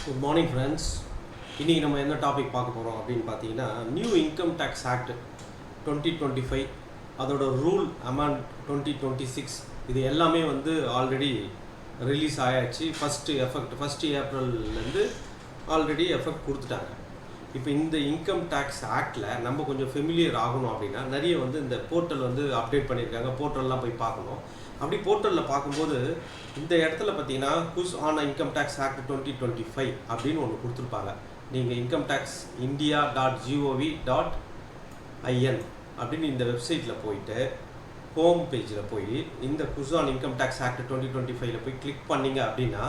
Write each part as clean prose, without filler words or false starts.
Good morning friends. இன்றைக்கி நம்ம என்ன டாபிக் பார்க்க போகிறோம் அப்படின்னு பார்த்தீங்கன்னா, நியூ இன்கம் டேக்ஸ் ஆக்ட் 2025 அதோட ரூல் அமெண்ட் 2026 இது எல்லாமே ஆல்ரெடி ரிலீஸ் ஆயாச்சு. ஃபஸ்ட்டு ஏப்ரல்லேருந்து ஆல்ரெடி எஃபெக்ட் கொடுத்துட்டாங்க. இப்போ இந்த இன்கம் டேக்ஸ் ஆக்டில் நம்ம கொஞ்சம் ஃபெமிலியர் ஆகணும் அப்படின்னா நிறைய இந்த போர்ட்டல் அப்டேட் பண்ணியிருக்காங்க. போர்ட்டல்லாம் போய் பார்க்கணும். அப்படி போர்ட்டலில் பார்க்கும்போது இந்த இடத்துல பார்த்தீங்கன்னா குஸ் ஆன் இன்கம் டேக்ஸ் ஆக்ட் 2025 அப்படின்னு ஒன்று கொடுத்துருப்பாங்க. நீங்கள் இன்கம் டேக்ஸ் india.gov.in அப்படின்னு இந்த வெப்சைட்டில் போயிட்டு ஹோம் பேஜில் போய் இந்த குஸ் ஆன் இன்கம் டேக்ஸ் ஆக்ட் 2025 போய் கிளிக் பண்ணிங்க அப்படின்னா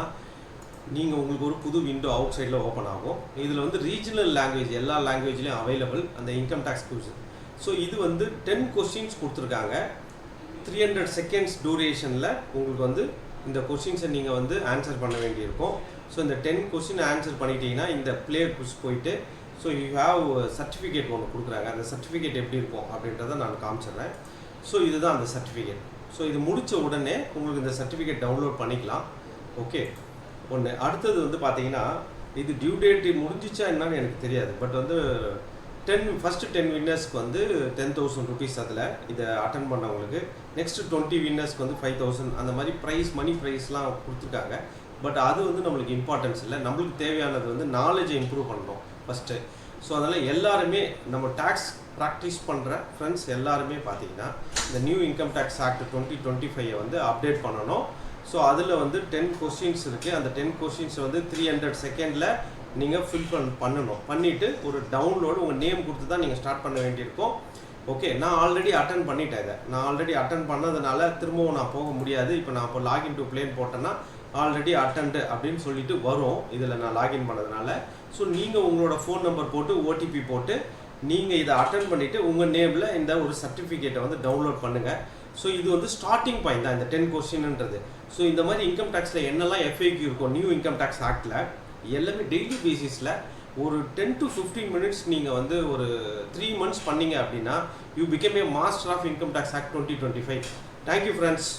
நீங்கள் உங்களுக்கு ஒரு புது விண்டோ அவுட் சைடில் ஓப்பன் ஆகும். இதில் ரீஜனல் லாங்குவேஜ் எல்லா லாங்குவேஜ்லேயும் அவைலபிள் அந்த இன்கம் டேக்ஸ் குஸ். ஸோ இது 10 கொஸ்டின்ஸ் கொடுத்துருக்காங்க. 300 செகண்ட்ஸ் டூரேஷனில் உங்களுக்கு இந்த கொஸ்டின்ஸை நீங்கள் ஆன்சர் பண்ண வேண்டியிருக்கும். ஸோ இந்த 10 கொஸ்டின் ஆன்சர் பண்ணிட்டீங்கன்னா இந்த ப்ளே குஸ் போயிட்டு ஸோ யூ ஹாவ் சர்டிஃபிகேட் ஒன்று கொடுக்குறாங்க. அந்த சர்டிஃபிகேட் எப்படி இருக்கும் அப்படின்றத நான் காமிச்சிடுறேன். ஸோ இதுதான் அந்த சர்டிஃபிகேட். ஸோ இது முடித்த உடனே உங்களுக்கு இந்த சர்டிஃபிகேட் டவுன்லோட் பண்ணிக்கலாம். ஓகே, ஒன்று. அடுத்தது பார்த்தீங்கன்னா இது டியூ டேட் முடிஞ்சிச்சா என்னன்னு எனக்கு தெரியாது. பட் ஃபஸ்ட்டு 10 வின்னர்ஸ்க்கு 10,000 ருபீஸ் அதில் இதை அட்டன் பண்ணவங்களுக்கு. நெக்ஸ்ட்டு 20 வின்னர்ஸ்க்கு 5,000 அந்த மாதிரி மணி ப்ரைஸ்லாம் கொடுத்துருக்காங்க. பட் அது நம்மளுக்கு இம்பார்ட்டன்ஸ் இல்லை. நம்மளுக்கு தேவையானது நாலேஜை இம்ப்ரூவ் பண்ணணும் ஃபஸ்ட்டு. ஸோ அதனால் எல்லாருமே நம்ம டேக்ஸ் ப்ராக்டிஸ் பண்ணுற ஃப்ரெண்ட்ஸ் எல்லாருமே பார்த்தீங்கன்னா இந்த new income tax act 2025 update பண்ணணும். ஸோ அதில் 10 கொஸ்டின்ஸ் இருக்குது. அந்த 10 கொஸ்டின்ஸ் 300 செகண்டில் நீங்கள் ஃபில் பண்ணணும். பண்ணிவிட்டு ஒரு டவுன்லோடு உங்கள் நேம் கொடுத்து தான் நீங்கள் ஸ்டார்ட் பண்ண வேண்டியிருக்கும். ஓகே, நான் ஆல்ரெடி அட்டன் பண்ணிட்டேன். இதை நான் ஆல்ரெடி அட்டன் பண்ணதுனால திரும்பவும் நான் போக முடியாது. இப்போ நான் லாகின் டு பிளேன் போட்டேன்னா ஆல்ரெடி அட்டன்டு அப்படின்னு சொல்லிட்டு வரும் இதில் நான் லாகின் பண்ணதுனால. ஸோ நீங்கள் உங்களோட ஃபோன் நம்பர் போட்டு ஓடிபி போட்டு நீங்கள் இதை அட்டன் பண்ணிவிட்டு உங்கள் நேமில் இந்த ஒரு சர்டிஃபிகேட்டை டவுன்லோட் பண்ணுங்கள். ஸோ இது ஸ்டார்டிங் பாயிண்ட் தான் இந்த 10 கொஸ்டின்ன்றது. ஸோ இந்த மாதிரி இன்கம் டேக்ஸில் என்னெல்லாம் FAQ இருக்கும் நியூ இன்கம் டேக்ஸ் ஆக்டில் எல்லாமே டெய்லி பேசிஸில் ஒரு 10 to 15 மினிட்ஸ் நீங்கள் ஒரு 3 months பண்ணீங்க அப்படின்னா you become a master of income tax act 2025. Thank you friends.